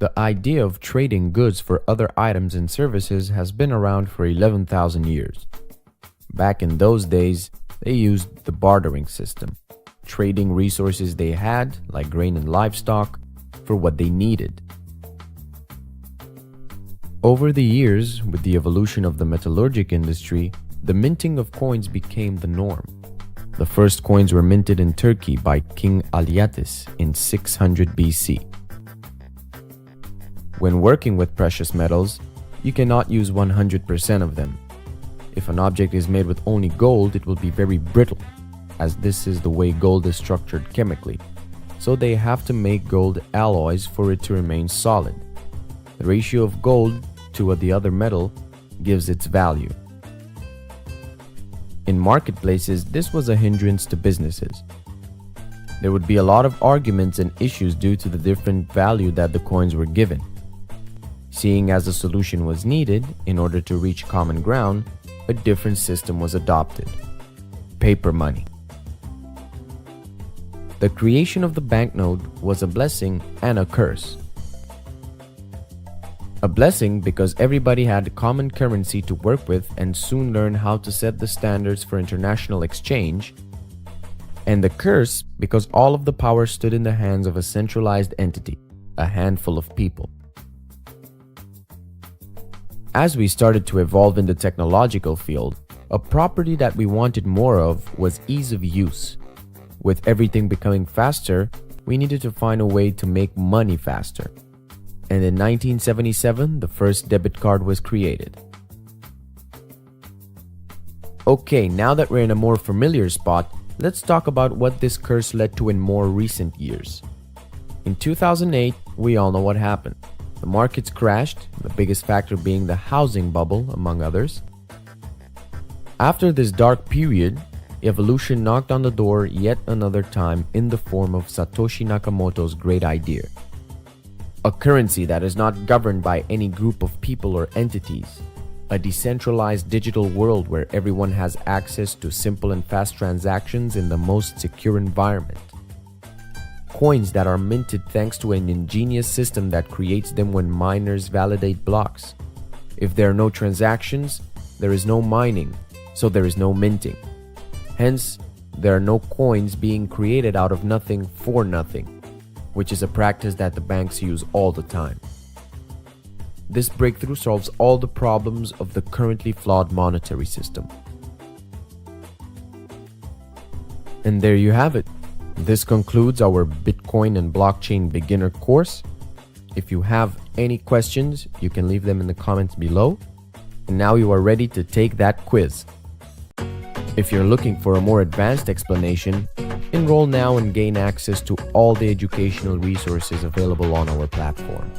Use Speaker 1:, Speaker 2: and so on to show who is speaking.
Speaker 1: The idea of trading goods for other items and services has been around for 11,000 years. Back in those days, they used the bartering system, trading resources they had, like grain and livestock, for what they needed. Over the years, with the evolution of the metallurgic industry, the minting of coins became the norm. The first coins were minted in Turkey by King Alyattes in 600 BC. When working with precious metals, you cannot use 100% of them. If an object is made with only gold, it will be very brittle, as this is the way gold is structured chemically. So they have to make gold alloys for it to remain solid. The ratio of gold to the other metal gives its value. In marketplaces, this was a hindrance to businesses. There would be a lot of arguments and issues due to the different value that the coins were given. Seeing as a solution was needed in order to reach common ground, a different system was adopted: paper money. The creation of the banknote was a blessing and a curse. A blessing because everybody had a common currency to work with and soon learn how to set the standards for international exchange, and the curse because all of the power stood in the hands of a centralized entity, a handful of people. As we started to evolve in the technological field, a property that we wanted more of was ease of use. With everything becoming faster, we needed to find a way to make money faster. And in 1977, the first debit card was created. Okay, now that we're in a more familiar spot, let's talk about what this curse led to in more recent years. In 2008, we all know what happened. The markets crashed, the biggest factor being the housing bubble, among others. After this dark period, evolution knocked on the door yet another time in the form of Satoshi Nakamoto's great idea: a currency that is not governed by any group of people or entities, a decentralized digital world where everyone has access to simple and fast transactions in the most secure environment. Coins that are minted thanks to an ingenious system that creates them when miners validate blocks. If there are no transactions, there is no mining, so there is no minting. Hence, there are no coins being created out of nothing for nothing, which is a practice that the banks use all the time. This breakthrough solves all the problems of the currently flawed monetary system. And there you have it. This concludes our Bitcoin and blockchain beginner course. If you have any questions, you can leave them in the comments below. And now you are ready to take that quiz. If you're looking for a more advanced explanation, enroll now and gain access to all the educational resources available on our platform.